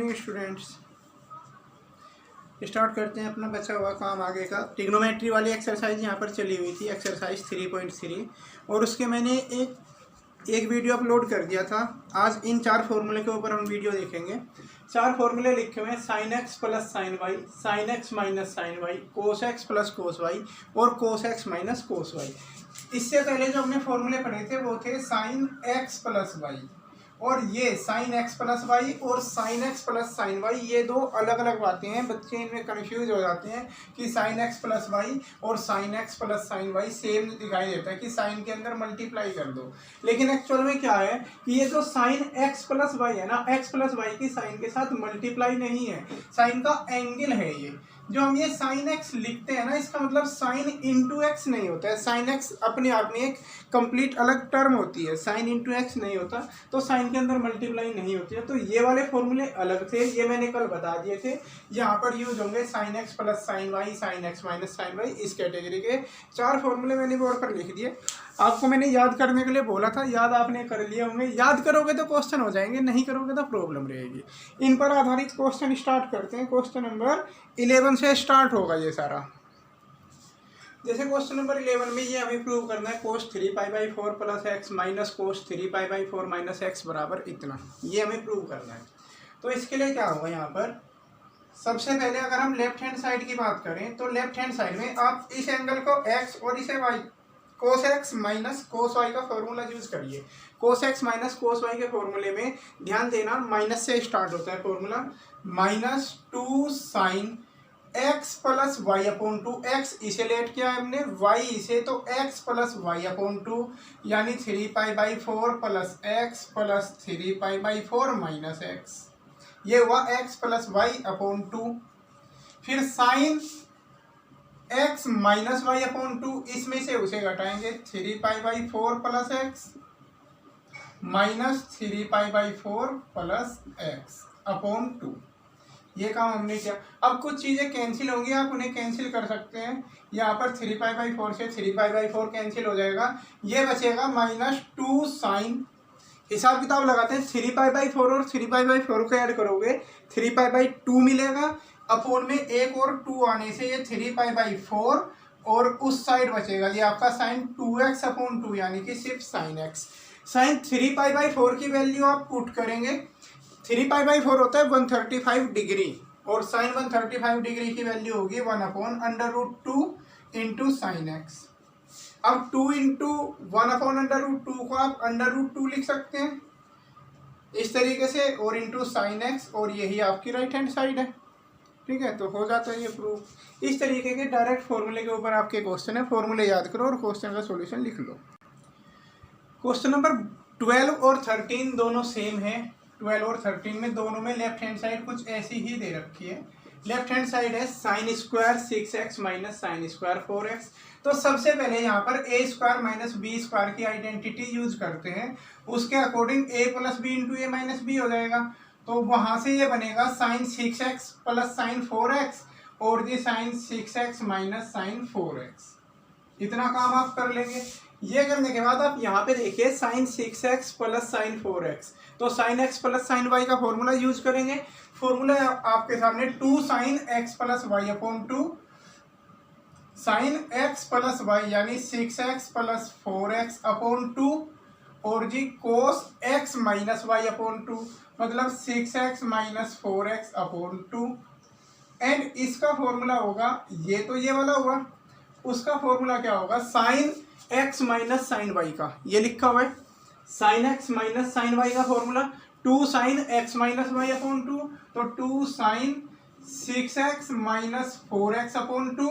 Morning students. Start करते हैं अपना बचा हुआ काम आगे का। ट्रिग्नोमेट्री वाली एक्सरसाइज यहाँ पर चली हुई थी, एक्सरसाइज 3.3, और उसके मैंने एक वीडियो अपलोड कर दिया था। आज इन 4 फॉर्मूले के ऊपर हम वीडियो देखेंगे। 4 फॉर्मूले लिखे हुए हैं, sine x plus sine y, sine x minus sine y, cos x plus cos y और cos x minus cos y. इससे पहले जो हमने फॉर्मूले पढ़े थे वो थे साइन एक्स प्लस वाई, और ये साइन एक्स प्लस वाई और sine x plus sine y, ये दो अलग अलग बातें हैं। बच्चे इनमें कंफ्यूज हो जाते हैं कि साइन एक्स प्लस वाई और sine x plus sine y same दिखाई देता है कि साइन के अंदर मल्टीप्लाई कर दो, लेकिन एक्चुअल में क्या है कि ये जो साइन एक्स प्लस वाई है ना, एक्स प्लस वाई की साइन के साथ मल्टीप्लाई नहीं है, साइन का एंगल है। ये जो हम ये साइन एक्स लिखते हैं ना, इसका मतलब साइन इंटू एक्स नहीं होता है। साइन एक्स अपने आप में एक कंप्लीट अलग टर्म होती है, साइन इंटू एक्स नहीं होता, तो साइन के अंदर मल्टीप्लाई नहीं होती है। तो ये वाले फॉर्मूले अलग थे, ये मैंने कल बता दिए थे। यहाँ पर यूज होंगे sine x plus sine y, sine x minus sine y, इस कैटेगरी के 4 फॉर्मूले मैंने बोर्ड पर लिख दिए। आपको मैंने याद करने के लिए बोला था, याद आपने कर लिए होंगे। याद करोगे तो क्वेश्चन हो जाएंगे, नहीं करोगे तो प्रॉब्लम रहेगी। इन पर आधारित क्वेश्चन स्टार्ट करते हैं। क्वेश्चन नंबर 11 से स्टार्ट होगा ये सारा। जैसे क्वेश्चन नंबर 11 में ये हमें प्रूव करना है cos 3π/4 plus x minus cos 3π/4 minus x बराबर इतना, ये हमें प्रूव करना है। तो इसके लिए क्या होगा, यहाँ पर सबसे पहले अगर हम लेफ्ट हैंड साइड की बात करें तो लेफ्ट हैंड साइड में आप इस एंगल को एक्स और इसे y, cos x minus cos y का फॉर्मूला यूज करिए। Cos x minus cos y के फॉर्मूले में ध्यान देना, माइनस से स्टार्ट होता है formula. -2 sine x plus y upon 2, x इसे लेट किया हमने, वाई इसे, तो एक्स प्लस वाई अपॉन 2 यानी 3π/4 plus x plus 3π/4 minus x, ये हुआ एक्स प्लस वाई अपॉन 2। फिर sine x minus y upon 2, इसमें से उसे घटाएंगे, 3π/4 plus x minus 3π/4 plus x upon 2। ये काम हमने किया। अब कुछ चीज़ें कैंसिल होंगी, आप उन्हें कैंसिल कर सकते हैं। यहाँ पर 3π/4 से 3π/4 कैंसिल हो जाएगा, ये बचेगा -2 साइन, हिसाब किताब लगाते हैं, 3π/4 और 3π/4 को ऐड करोगे 3π/2 मिलेगा, अपोन में एक और 2 आने से ये 3π/4, और उस साइड बचेगा ये आपका साइन 2x अपॉन 2 यानी कि सिर्फ साइन x। साइन 3π/4 की वैल्यू आप पुट करेंगे, 3π/4 होता है 135 डिग्री, और साइन 135 डिग्री की वैल्यू होगी 1/√2 इंटू साइन एक्स। अब 2 इंटू 1/√2 को आप √2 लिख सकते हैं इस तरीके से, और इंटू साइन एक्स, और यही आपकी राइट हैंड साइड है। ठीक है, तो हो जाता है ये प्रूफ। इस तरीके के डायरेक्ट फॉर्मूले के ऊपर आपके क्वेश्चन है, फॉर्मूले याद करो और क्वेश्चन का सॉल्यूशन लिख लो। क्वेश्चन नंबर 12 और 13 दोनों सेम है। 12 और 13 में दोनों में लेफ्ट हैंड साइड कुछ ऐसी ही दे रखी है। लेफ्ट हैंड साइड है sine square 6x minus sine square 4x। तो सबसे पहले यहाँ पर a square minus b square की आइडेंटिटी यूज करते हैं, उसके according a plus b into a minus b हो जाएगा। तो वहाँ से ये बनेगा sign 6x plus sine 4x, और ये sign 6x minus sign 4x। इतना काम आप कर लेंगे। ये करने के बाद आप यहाँ पे देखिए sign 6x plus sine 4x, तो sine x plus sine y का फॉर्मूला यूज करेंगे। फॉर्मूला आपके सामने 2 sine x plus y upon 2 sine x plus y यानी 6x प्लस 4x अपॉन 2, और जी cos x minus y upon 2 मतलब 6x minus 4x upon 2। And इसका formula होगा, ये तो ये वाला हुआ, उसका फॉर्मूला क्या होगा, sine x minus sine y का, ये लिखा हुआ है sine x minus sine y का formula 2 sine x minus y upon 2, तो 2 sign 6x minus 4x upon 2,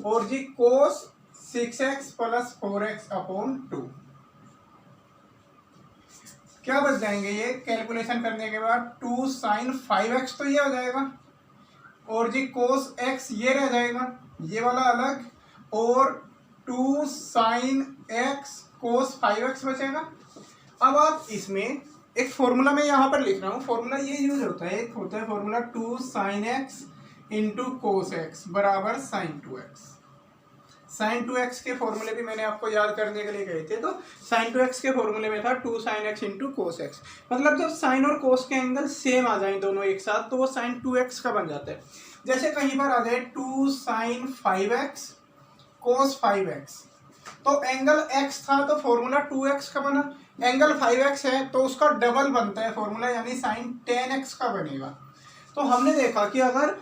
और जी कोस 6x प्लस 4x अपॉन 2। क्या बच जाएंगे ये कैलकुलेशन करने के बाद, 2 साइन 5x तो ये हो जाएगा, और जी कोस x ये रह जाएगा, ये वाला अलग, और 2 साइन x कोस 5x बचेगा। अब आप इसमें एक फॉर्मूला मैं यहाँ पर लिख रहा हूँ, फॉर्मूला ये यूज होता है, एक होता है formula 2 sine x into cos x बराबर साइन 2x। साइन 2x के फॉर्मूले भी मैंने आपको याद करने के लिए कहे थे। तो साइन 2x के फॉर्मूले में था 2 sin x into cos x. मतलब जब साइन और कोस के एंगल सेम आ जाए दोनों एक साथ तो वो साइन 2x का बन जाता है। जैसे कहीं पर आ जाए 2 sin 5x कोस 5x, तो एंगल x था तो फॉर्मूला 2x का बना, एंगल 5x है तो उसका डबल बनता है फॉर्मूला, यानी साइन 10x का बनेगा। तो हमने देखा कि अगर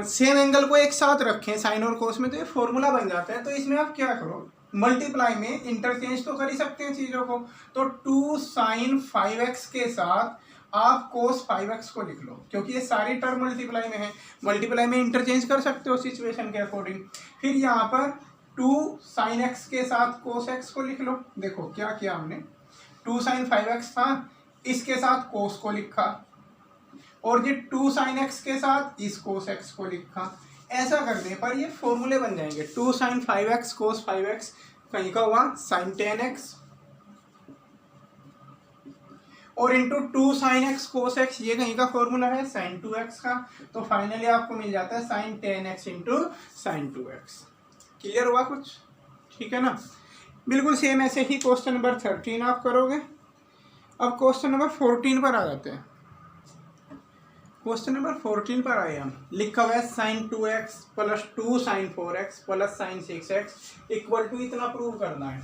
सेम एंगल को एक साथ रखें साइन और कोस में तो ये फॉर्मूला बन जाता है। तो इसमें आप क्या करो, मल्टीप्लाई में इंटरचेंज तो कर ही सकते हैं चीज़ों को। तो 2 sin 5x के साथ आप कोस 5x को लिख लो, क्योंकि ये सारी टर्म मल्टीप्लाई में है, मल्टीप्लाई में इंटरचेंज कर सकते हो सिचुएशन के अकॉर्डिंग। फिर यहाँ पर 2 sin x के साथ कोस x को लिख लो। देखो क्या किया हमने, 2 sin 5x था, इसके साथ कोस को लिखा, और ये 2 sin x के साथ इस कोस x को लिखा। ऐसा करने पर ये फॉर्मूले बन जाएंगे। 2 sin 5x कोस 5x कहीं का हुआ sin 10x, और इंटू 2 sin x कोस x ये कहीं का फॉर्मूला है sin 2x का। तो फाइनली आपको मिल जाता है sin 10x into sin 2x। Clear हुआ कुछ? ठीक है ना। बिल्कुल सेम ऐसे ही क्वेश्चन नंबर 13 आप करोगे। अब क्वेश्चन नंबर 14 पर आ जाते हैं। क्वेश्चन नंबर 14 पर आए हम, लिखा हुआ है sin 2x plus 2 sin 4x plus sin 6x equal to इतना प्रूव करना है।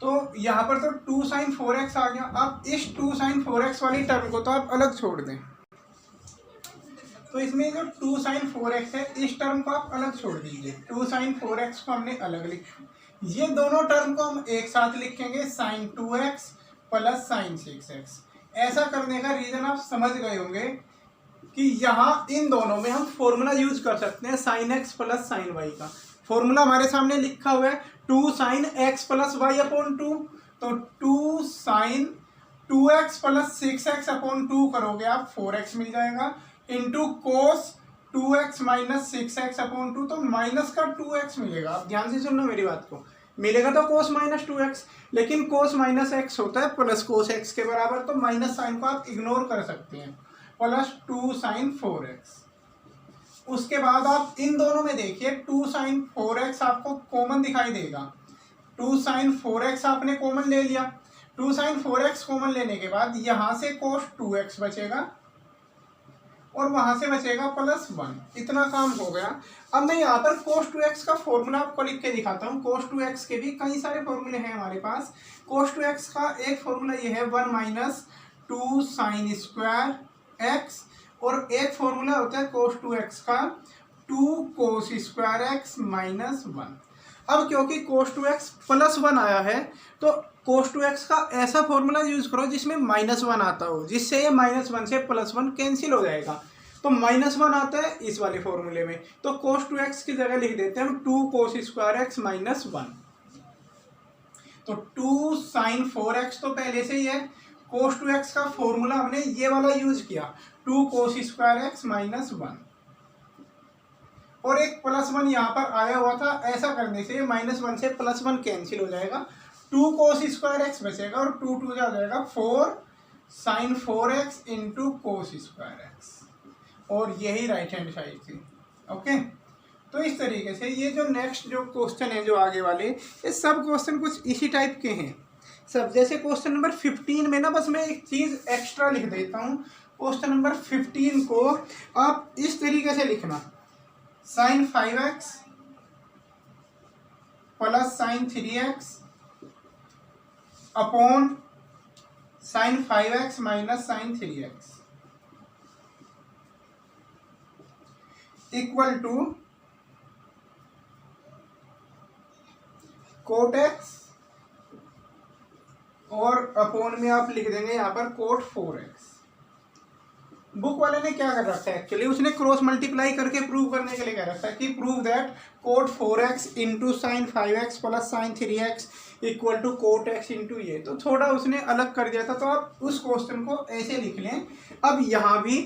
तो यहाँ पर तो 2 sin 4x आ गया। अब इस 2 sin 4x वाली टर्म को तो आप अलग छोड़ दें, तो इसमें जो 2 sin 4x है इस टर्म को आप अलग छोड़ दीजिए। 2 sin 4x को हमने अलग लिखा, ये दोनों टर्म को हम एक साथ लिखेंगे sin 2x plus sin 6x। ऐसा करने का रीज़न आप समझ गए होंगे कि यहाँ इन दोनों में हम फॉर्मूला यूज कर सकते हैं sin x plus sin y का। फॉर्मूला हमारे सामने लिखा हुआ है 2 sin x plus y upon 2, तो 2 sin 2x plus 6x upon 2 करोगे आप 4x मिल जाएगा, into cos 2x minus 6x upon 2, तो माइनस का 2x मिलेगा। आप ध्यान से सुनना मेरी बात को, मिलेगा तो कोस माइनस 2x, लेकिन कोस माइनस x होता है प्लस कोस x के बराबर, तो माइनस साइन को आप इग्नोर कर सकते हैं, प्लस 2 sin 4x। उसके बाद आप इन दोनों में देखिए 2 sin 4x आपको कॉमन दिखाई देगा। 2 sin 4x आपने कॉमन ले लिया, 2 sin 4x कॉमन लेने के बाद यहाँ से cos 2x बचेगा और वहाँ से बचेगा प्लस 1। इतना काम हो गया। अब मैं यहाँ पर cos 2x का फॉर्मूला आपको लिख के दिखाता हूँ। cos 2x के भी कई सारे फॉर्मूले हैं हमारे पास। cos 2x का एक फॉर्मूला ये है 1 माइनस 2 sin स्क्वायर x, और एक फॉर्मूला होता है cos 2x का 2 cos स्क्वायर x माइनस 1। अब क्योंकि cos 2x प्लस 1 आया है तो cos 2x का ऐसा फॉर्मूला यूज करो जिसमें माइनस 1 आता हो, जिससे ये माइनस 1 से प्लस 1 कैंसिल हो जाएगा। तो माइनस 1 आता है इस वाले फॉर्मूले में, तो cos 2x की जगह लिख देते हैं हम 2 cos स्क्वायर x माइनस 1। तो 2 sin 4x तो पहले से ही है, cos 2x का फॉर्मूला हमने ये वाला यूज किया 2 cos स्क्वायर x माइनस 1, और एक प्लस 1 यहाँ पर आया हुआ था। ऐसा करने से माइनस 1 से प्लस 1 कैंसिल हो जाएगा, 2 cos स्क्वायर x बचेगा और 2 2 जा जाएगा 4 sin 4x into cos square x, और यही राइट हैंड साइड थी। ओके, तो इस तरीके से ये जो नेक्स्ट जो क्वेश्चन है जो आगे वाले, ये सब क्वेश्चन कुछ इसी टाइप के हैं सब। जैसे क्वेश्चन नंबर 15 में ना बस मैं एक चीज़ एक्स्ट्रा लिख देता हूँ। क्वेश्चन नंबर 15 को आप इस तरीके से लिखना, sin 5x plus sin 3x upon sin 5x minus sin 3x equal to cot x, और अपॉन में आप लिख देंगे यहाँ पर कोट 4x। बुक वाले ने क्या कर रखा है, एक्चुअली उसने क्रॉस मल्टीप्लाई करके प्रूव करने के लिए कह रखा है कि prove that cot 4x into sine 5x plus sine 3x equal to cot x into ये। तो थोड़ा उसने अलग कर दिया था, तो आप उस क्वेश्चन को ऐसे लिख लें। अब यहाँ भी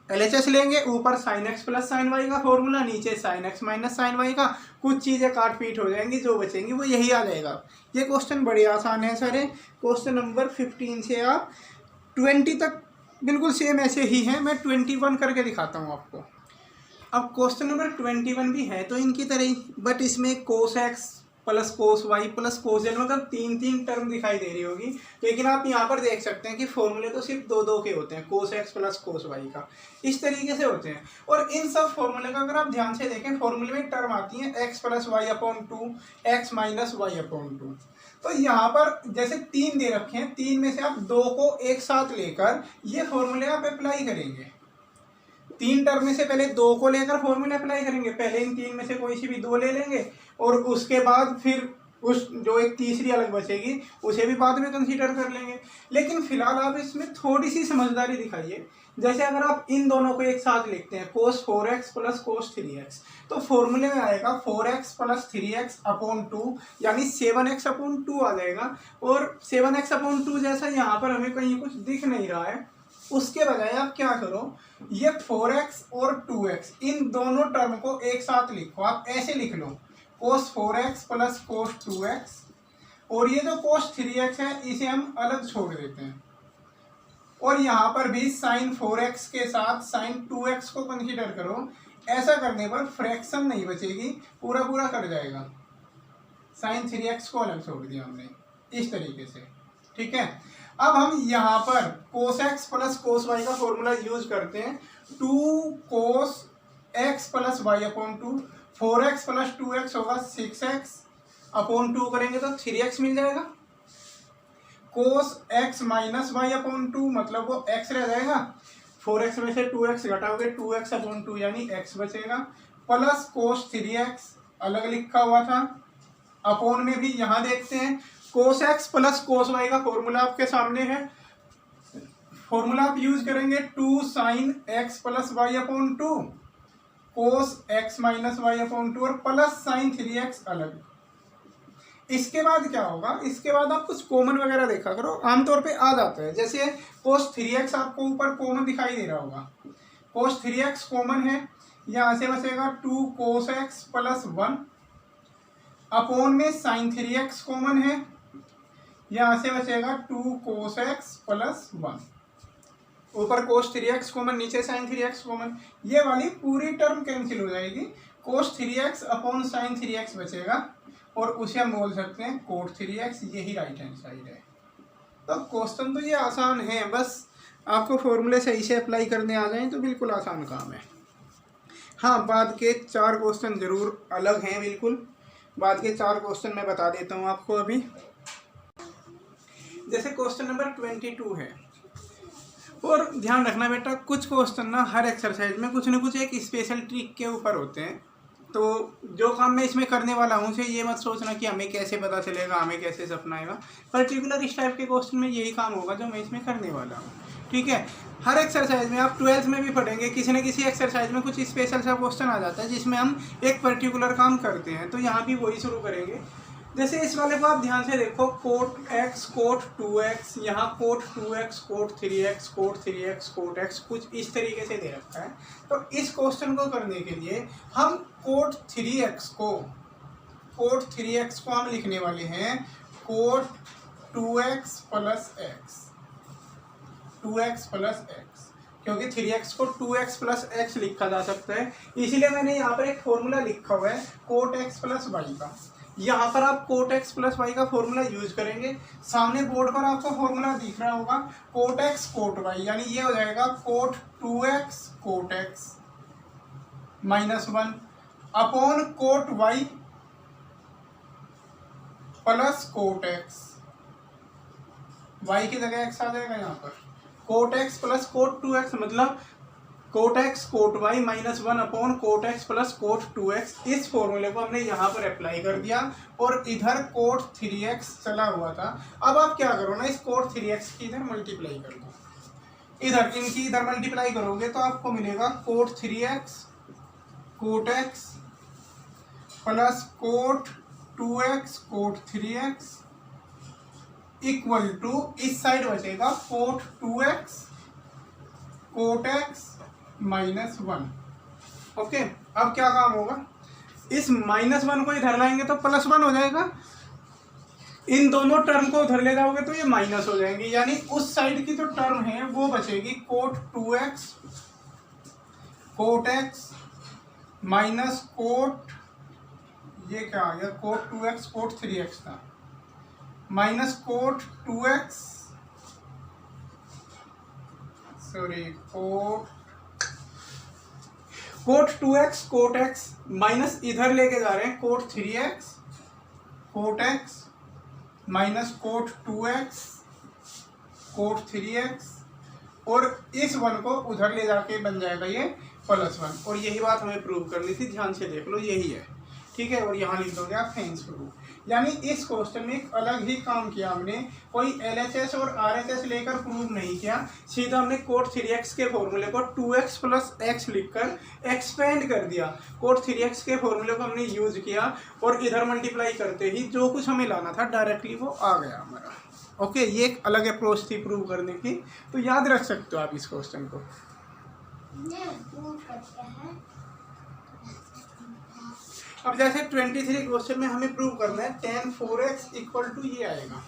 LHS लेंगे, ऊपर sine x plus sine y का फॉर्मूला, नीचे sine x minus sine y का, कुछ चीज़ें काट पीट हो जाएंगी, जो बचेंगी वो यही आ जाएगा। ये क्वेश्चन बड़े आसान है सारे। क्वेश्चन नंबर 15 से आप 20 तक बिल्कुल सेम ऐसे ही हैं। मैं 21 करके दिखाता हूँ आपको। अब क्वेश्चन नंबर 21 भी है तो इनकी तरह ही, बट इसमें cos x plus cos y plus cos z मतलब तीन टर्म दिखाई दे रही होगी, लेकिन आप यहाँ पर देख सकते हैं कि फॉर्मूले तो सिर्फ दो के होते हैं, cos x plus cos y का, इस तरीके से होते हैं। और इन सब फॉर्मूले का अगर आप ध्यान से देखें, फॉर्मूले में टर्म आती है x plus y upon two, x minus y upon two. तो यहाँ पर जैसे 3 दे रखे हैं, 3 में से आप 2 को एक साथ लेकर ये फॉर्मूले आप अप्लाई करेंगे। 3 टर्म में से पहले 2 को लेकर फॉर्मूला अप्लाई करेंगे, पहले इन 3 में से कोई सी भी 2 ले लेंगे और उसके बाद फिर उस जो एक तीसरी अलग बचेगी उसे भी बाद में कंसीडर कर लेंगे। लेकिन फिलहाल आप इसमें थोड़ी सी समझदारी दिखाइए। जैसे अगर आप इन दोनों को एक साथ लिखते हैं, कोस 4x प्लस कोस 3x, तो फॉर्मूले में आएगा 4x प्लस 3x अपॉन 2 यानी 7x अपॉन 2 आ जाएगा। और 7x अपॉन 2 जैसा यहाँ पर हमें कहीं कुछ दिख नहीं रहा है, उसके बजाय आप क्या करो, ये 4x और 2x इन दोनों टर्म को एक साथ लिखो। आप ऐसे लिख लो, कोस 4x प्लस कोस 2x, और ये जो कोस 3x है इसे हम अलग छोड़ देते हैं। और यहाँ पर भी साइन 4x के साथ साइन 2x को कंसीडर करो। ऐसा करने पर फ्रैक्शन नहीं बचेगी, पूरा पूरा कट जाएगा। साइन 3x को अलग छोड़ दिया हमने इस तरीके से, ठीक है। अब हम यहाँ पर cos x plus cos y का फॉर्मूला यूज करते हैं, 2 cos x plus y upon 2, 4x plus 2x होगा 6x अपॉन 2 करेंगे तो 3x मिल जाएगा। कोस x माइनस वाई अपॉन 2 मतलब वो x रह जाएगा, 4x में से 2x घटाओगे 2x अपॉन 2 यानी x बचेगा, प्लस कोस 3x अलग लिखा हुआ था, अपॉन में भी यहाँ देखते हैं cos x plus cos y का फॉर्मूला आपके सामने है। फॉर्मूला आप यूज करेंगे 2 sine x plus y upon 2, cos x minus y upon 2 और प्लस साइन 3x अलग। इसके बाद क्या होगा, इसके बाद आप कुछ कॉमन वगैरह देखा करो, आमतौर पे आ जाता है। जैसे कोस 3x आपको ऊपर कॉमन दिखाई दे रहा होगा, कोस 3x कॉमन है, यहाँ से बचेगा 2 कोस एक्स प्लस 1, अपॉन में साइन 3x कॉमन है, यहाँ से बचेगा 2 कोस एक्स प्लस 1, ऊपर कोस 3x कॉमन, नीचे साइन 3x कॉमन, ये वाली पूरी टर्म कैंसिल हो जाएगी, कोस 3x अपॉन साइन 3x बचेगा और उसे हम बोल सकते हैं कोट 3x, यही राइट हैंड साइड है। तो क्वेश्चन तो ये आसान है, बस आपको फॉर्मूले सही से अप्लाई करने आ जाएं तो बिल्कुल आसान काम है। हाँ, बाद के 4 क्वेश्चन ज़रूर अलग हैं, बिल्कुल बाद के 4 क्वेश्चन मैं बता देता हूँ आपको अभी। जैसे क्वेश्चन नंबर 22 है, और ध्यान रखना बेटा कुछ क्वेश्चन ना हर एक्सरसाइज में कुछ न कुछ एक स्पेशल ट्रिक के ऊपर होते हैं। तो जो काम मैं इसमें करने वाला हूँ उसे ये मत सोचना कि हमें कैसे पता चलेगा, हमें कैसे सपना आएगा। पर्टिकुलर इस टाइप के क्वेश्चन में यही काम होगा जो मैं इसमें करने वाला हूँ, ठीक है। हर एक्सरसाइज में आप 12th में भी पढ़ेंगे, किसी न किसी एक्सरसाइज में कुछ स्पेशल सा क्वेश्चन आ जाता है जिसमें हम एक पर्टिकुलर काम करते हैं, तो यहाँ भी वही शुरू करेंगे। जैसे इस वाले को आप ध्यान से देखो, कोट एक्स कोट 2x, यहाँ cot 2x cot 3x cot 3x cot x, कुछ इस तरीके से दे रखा है। तो इस क्वेश्चन को करने के लिए हम कोट 3x को हम लिखने वाले हैं cot 2x plus x, 2x plus x, क्योंकि 3x को 2x प्लस x लिखा जा सकता है, इसीलिए मैंने यहाँ पर एक फॉर्मूला लिखा हुआ है कोट x प्लस y का। यहाँ पर आप कोट एक्स प्लस वाई का फॉर्मूला यूज करेंगे। सामने बोर्ड पर आपको फॉर्मूला दिख रहा होगा कोट एक्स कोट वाई, यानी ये हो जाएगा cot 2x cot x minus 1 upon cot y plus cot x, y की जगह एक्स आ जाएगा यहाँ पर, coat x plus cot 2x मतलब cot x cot y minus 1 upon cot x plus cot 2x। इस फॉर्मूले को हमने यहाँ पर अप्लाई कर दिया और इधर कोट 3x चला हुआ था। अब आप क्या करो ना, इस कोट 3x की इधर मल्टीप्लाई कर दो, इधर इनकी इधर मल्टीप्लाई करोगे तो आपको मिलेगा cot 3x cot x plus cot 2x cot 3x equal to इस साइड बचेगा cot 2x cot x minus 1। Okay, अब क्या काम होगा, इस माइनस 1 को इधर लाएंगे तो प्लस 1 हो जाएगा, इन दोनों टर्म को उधर ले जाओगे तो ये माइनस हो जाएंगे, यानी उस साइड की जो टर्म है वो बचेगी cot 2x cot x minus cot, ये क्या आ गया, कोट 2x कोट 3x था, minus cot 2x, sorry cot 2x cot x, minus इधर लेके जा रहे हैं cot 3x cot x, minus cot 2x cot 3x, और इस 1 को उधर ले जाके बन जाएगा ये +1। और यही बात हमें प्रूव करनी थी, ध्यान से देख लो, यही है, ठीक है। और यहाँ लिख दोगे आप हेंस प्रूव। यानी इस क्वेश्चन में एक अलग ही काम किया हमने, कोई LHS और RHS लेकर प्रूव नहीं किया, सीधा हमने कोट 3x के फॉर्मूले को 2x + x लिखकर एक्सपेंड कर दिया। कोट 3x के फॉर्मूले को हमने यूज किया और इधर मल्टीप्लाई करते ही जो कुछ हमें लाना था डायरेक्टली वो आ गया हमारा। ओके, ये एक अलग अप्रोच थी प्रूव करने की, तो याद रख सकते हो आप इस क्वेश्चन को। अब जैसे 23 क्वेश्चन में हमें प्रूव करना है tan 4x = ये आएगा,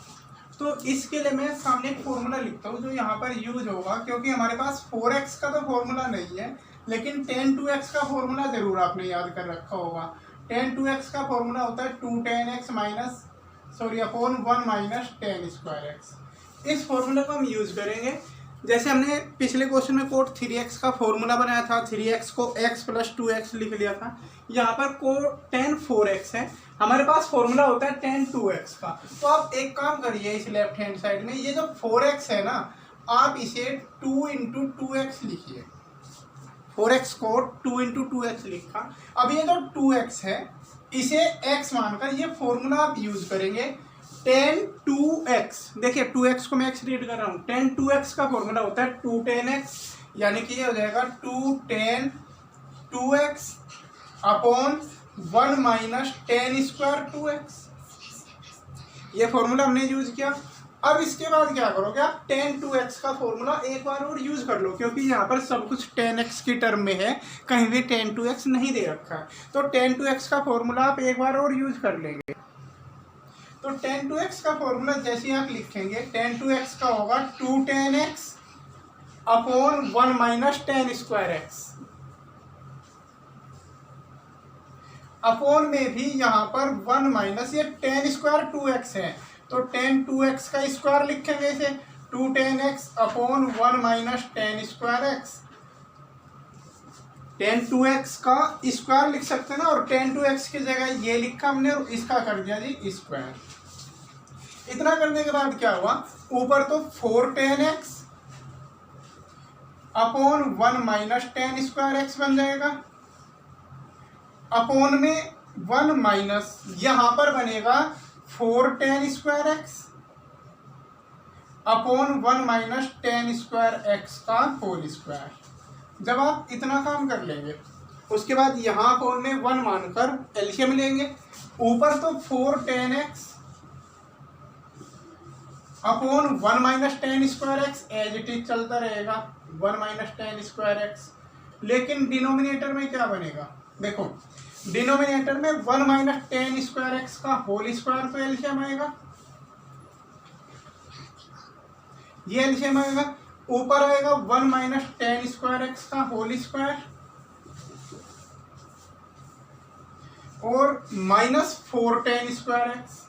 तो इसके लिए मैं सामने एक फॉर्मूला लिखता हूँ जो यहाँ पर यूज होगा, क्योंकि हमारे पास 4x का तो फॉर्मूला नहीं है, लेकिन tan 2x का फॉर्मूला जरूर आपने याद कर रखा होगा। tan 2x का फॉर्मूला होता है 2 tan x अपॉन 1 - tan²x। इस फॉर्मूले को हम यूज करेंगे। जैसे हमने पिछले क्वेश्चन में कोट 3x का फॉर्मूला बनाया था, 3x को x + 2x लिख लिया था, यहाँ पर कोट tan 4x है, हमारे पास फॉर्मूला होता है tan 2x का। तो आप एक काम करिए, इस लेफ्ट हैंड साइड में ये जो 4x है ना, आप इसे 2 × 2x लिखिए। 4x को 2 × 2x लिखा। अब ये जो 2x है इसे x मानकर ये फॉर्मूला आप यूज करेंगे tan 2x। देखिए 2x को मैं x रीड कर रहा हूँ, tan 2x का फॉर्मूला होता है 2 tan x, यानी कि ये हो जाएगा 2 tan 2x अपॉन 1 - tan²2x। ये फॉर्मूला हमने यूज किया। अब इसके बाद क्या करोगे आप, tan 2x का फॉर्मूला एक बार और यूज कर लो, क्योंकि यहाँ पर सब कुछ tan x की टर्म में है, कहीं भी tan 2x नहीं दे रखा है, तो tan 2x का फॉर्मूला आप एक बार और यूज कर लेंगे। तो tan 2x का फॉर्मूला जैसे आप लिखेंगे, tan 2x का होगा 2 tan x upon 1 - tan²x। Upon में भी यहाँ पर 1 - ये tan²2x है, तो tan 2x का स्क्वायर लिखेंगे इसे 2 tan x upon 1 - tan²x। tan 2x का स्क्वायर लिख सकते हैं ना, और tan 2x की जगह ये लिखा हमने और इसका कर दिया जी स्क्वायर। इतना करने के बाद क्या हुआ, ऊपर तो 4 tan x अपॉन 1 - tan²x बन जाएगा, अपोन में 1 - यहाँ पर बनेगा 4 tan²x अपॉन 1 - tan²x का होल स्क्वायर। जब आप इतना काम कर लेंगे, उसके बाद यहाँ अपोन में 1 मानकर एलसीएम लेंगे। ऊपर तो 4 tan x upon 1 - tan²x as it is चलता रहेगा, 1 - tan²x। लेकिन डिनोमिनेटर में क्या बनेगा, देखो डिनोमिनेटर में 1 - tan²x का होल स्क्वायर तो एलसीएम आएगा, ये एलसीएम आएगा। ऊपर आएगा 1 - tan²x का होल स्क्वायर और -4 tan²x।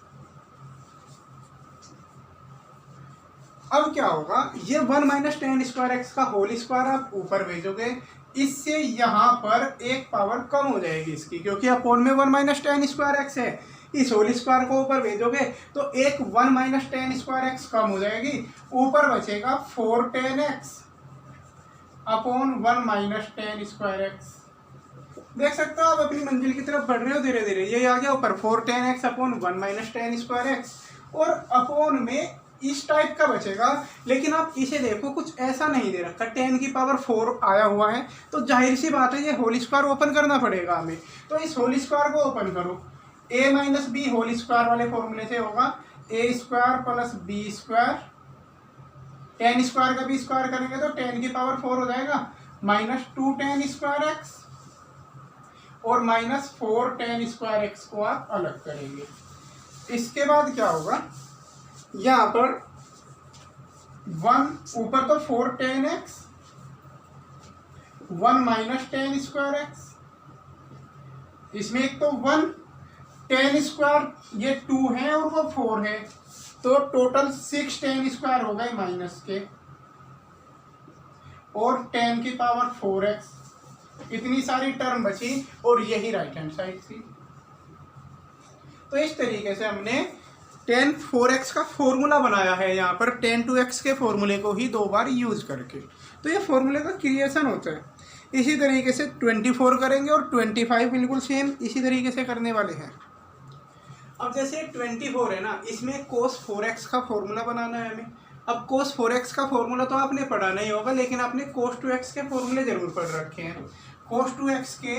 अब क्या होगा, ये 1 - tan²x का होल स्क्वायर आप ऊपर भेजोगे, इससे यहाँ पर एक पावर कम हो जाएगी इसकी, क्योंकि अपोन में 1 - tan²x है, इस होल स्क्वायर को ऊपर भेजोगे तो एक 1 - tan² कम हो जाएगी, ऊपर बचेगा 4 tan x अपॉन 1 - tan²। देख सकते हो आप अपनी मंजिल की तरफ बढ़ रहे हो धीरे धीरे। ये आ गया ऊपर 4 tan x अपॉन 1 - tan², और अपॉन में इस टाइप का बचेगा। लेकिन आप इसे देखो, कुछ ऐसा नहीं दे रखा, 10 की पावर 4 आया हुआ है, तो जाहिर सी बात है ये होल स्क्वायर ओपन करना पड़ेगा हमें। तो इस होल स्क्वायर को ओपन करो, a - b होल स्क्वायर वाले फॉर्मूले से होगा a² + b²। 10 स्क्वायर का भी स्क्वायर करेंगे तो 10 की पावर 4 हो जाएगा, -2 tan²x और -4 tan²x को आप अलग करेंगे। इसके बाद क्या होगा, यहाँ पर 1 ऊपर तो 4 tan x 1 - tan²x इसमें एक तो 1 tan स्क्वायर ये 2 है और वो 4 है, तो टोटल 6 tan स्क्वायर हो गए माइनस के, और 10 की पावर 4x, इतनी सारी टर्म बची और यही राइट हैंड साइड थी। तो इस तरीके से हमने tan 4x का फॉर्मूला बनाया है यहाँ पर tan 2x के फॉर्मूले को ही 2 बार यूज करके। तो ये फॉर्मूले का क्रिएशन होता है। इसी तरीके से 24 करेंगे और 25 बिल्कुल सेम इसी तरीके से करने वाले हैं। अब जैसे 24 है ना, इसमें cos 4x का फॉर्मूला बनाना है हमें। अब cos 4x का फॉर्मूला तो आपने पढ़ा नहीं होगा, लेकिन आपने cos 2x के फॉर्मूले जरूर पढ़ रखे हैं। cos 2x के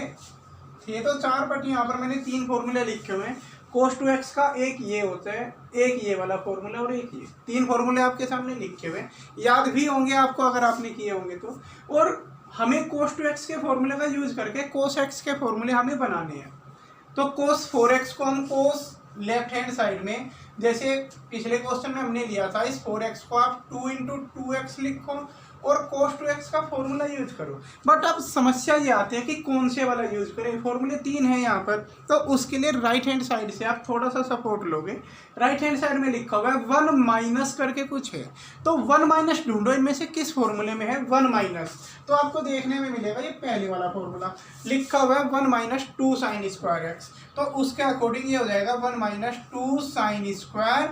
ये तो 4 बट यहाँ पर मैंने 3 फॉर्मूले लिखे हुए हैं। cos 2x का एक ये होता है, एक ये वाला फॉर्मूला और एक ये, 3 फॉर्मूले आपके सामने लिखे हुए हैं, याद भी होंगे आपको अगर आपने किए होंगे तो। और हमें cos 2x के फॉर्मूले का यूज करके cos x के फॉर्मूले हमें बनाने हैं। तो cos 4x को हम cos लेफ्ट हैंड साइड में, जैसे पिछले क्वेश्चन में हमने लिया था, इस 4x को आप 2 × 2x लिखो और cos 2x का फॉर्मूला यूज करो। बट अब समस्या ये आती है कि कौन से वाला यूज करें। फॉर्मूले 3 हैं यहाँ पर, तो उसके लिए राइट हैंड साइड से आप थोड़ा सा सपोर्ट लोगे। राइट हैंड साइड में लिखा हुआ है 1 माइनस करके कुछ है, तो 1 माइनस ढूंढो इनमें से किस फॉर्मूले में है 1 माइनस। तो आपको देखने में मिलेगा ये पहले वाला फॉर्मूला लिखा हुआ है 1 माइनस 2 sin स्क्वायर x, तो उसके अकॉर्डिंग ये हो जाएगा 1 माइनस 2 sin स्क्वायर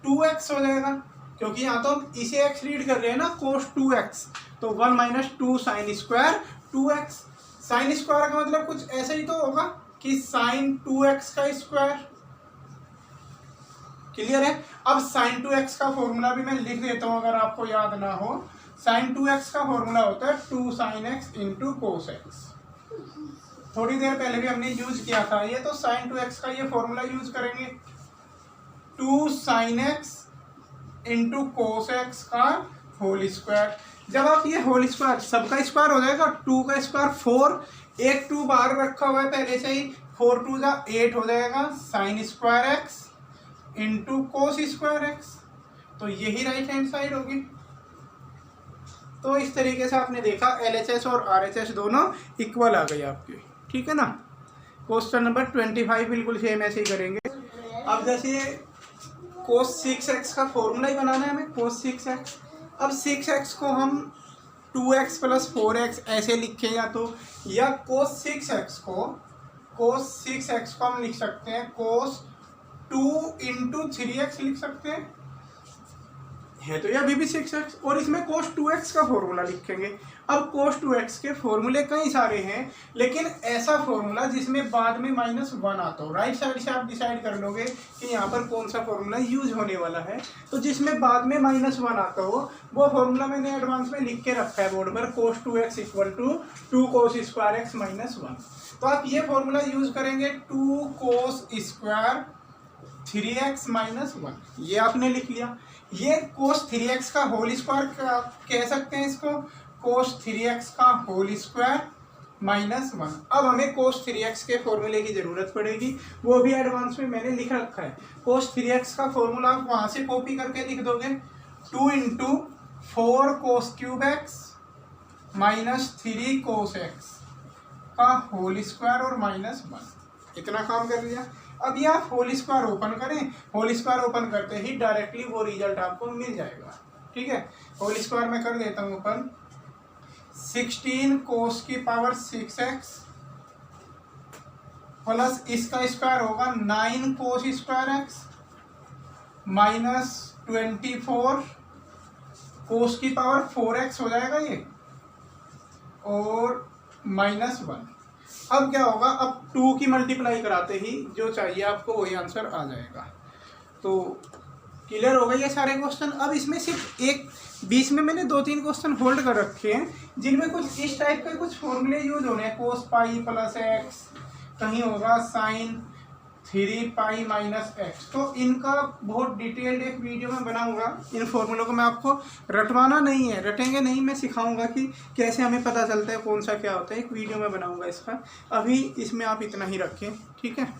2x हो जाएगा, क्योंकि यहाँ तो हम इसे x रीड कर रहे हैं ना, cos 2x, तो 1 minus 2 sin square 2x। sin square का मतलब कुछ ऐसा ही तो होगा कि sin 2x का स्क्वायर। क्लियर है। अब sin 2x का फॉर्मूला भी मैं लिख देता हूँ अगर आपको याद ना हो। sin 2x का फॉर्मूला होता है 2 sin x × cos x। थोड़ी देर पहले भी हमने यूज किया था ये, तो sin 2x का ये फॉर्मूला यूज करेंगे 2 sin x × cos x का होल स्क्वायर। जब आप ये होल स्क्वायर सबका स्क्वायर हो जाएगा, 2 का स्क्वायर 4, एक 2 बाहर रखा हुआ है पहले से ही, 4 2 जा 8 हो जाएगा sin square x × cos square x, तो यही राइट हैंड साइड होगी। तो इस तरीके से आपने देखा LHS और RHS दोनों इक्वल आ गई आपकी, ठीक है ना। क्वेश्चन नंबर 25 बिल्कुल सेम ऐसे ही करेंगे। अब जैसे cos 6x का फॉर्मूला ही बनाना है हमें, cos 6x। अब 6x को हम 2x + 4x ऐसे लिखें या तो, या cos 6x को हम लिख सकते हैं cos 2 × 3x लिख सकते हैं, है तो ये अभी भी 6x, और इसमें cos 2x का फॉर्मूला लिखेंगे। अब cos 2x के फॉर्मूले कई सारे हैं, लेकिन ऐसा फॉर्मूला जिसमें बाद में -1 आता हो, राइट साइड से आप डिसाइड कर लोगे कि यहाँ पर कौन सा फॉर्मूला यूज होने वाला है। तो जिसमें बाद में -1 आता हो वो फॉर्मूला मैंने एडवांस में लिख के रखा है बोर्ड पर, cos 2x = 2 cos square x - 1। तो आप ये फॉर्मूला यूज करेंगे 2 cos स्क्वायर 3x - 1, ये आपने लिख लिया। ये cos 3x का होल स्क्वायर कह सकते हैं इसको, cos 3x का होल स्क्वायर -1। अब हमें cos 3x के फॉर्मूले की ज़रूरत पड़ेगी, वो भी एडवांस में मैंने लिख रखा है। cos 3x का फॉर्मूला आप वहाँ से कॉपी करके लिख दोगे, 2 × 4 cos³ x -3 cos x का होल स्क्वायर और -1, इतना काम कर लिया। अब ये आप होल स्क्वायर ओपन करें, होल स्क्वायर ओपन करते ही डायरेक्टली वो रिजल्ट आपको मिल जाएगा, ठीक है। होल स्क्वायर में कर देता हूँ ओपन, 16 cos की पावर 6x प्लस इसका स्क्वायर होगा 9 cos स्क्वायर x -24 cos की पावर 4x हो जाएगा ये, और -1। अब क्या होगा, अब 2 की मल्टीप्लाई कराते ही जो चाहिए आपको वही आंसर आ जाएगा। तो क्लियर हो गए ये सारे क्वेश्चन। अब इसमें सिर्फ एक बीच में मैंने 2-3 क्वेश्चन होल्ड कर रखे हैं जिनमें कुछ इस टाइप के कुछ फॉर्मूले यूज हो रहे हैं, cos π + x, कहीं होगा sin 3π - x। तो इनका बहुत डिटेल्ड एक वीडियो में बनाऊंगा। इन फॉर्मूलों को मैं आपको रटवाना नहीं है, रटेंगे नहीं, मैं सिखाऊंगा कि कैसे हमें पता चलता है कौन सा क्या होता है, एक वीडियो में बनाऊंगा इसका। अभी इसमें आप इतना ही रखें, ठीक है।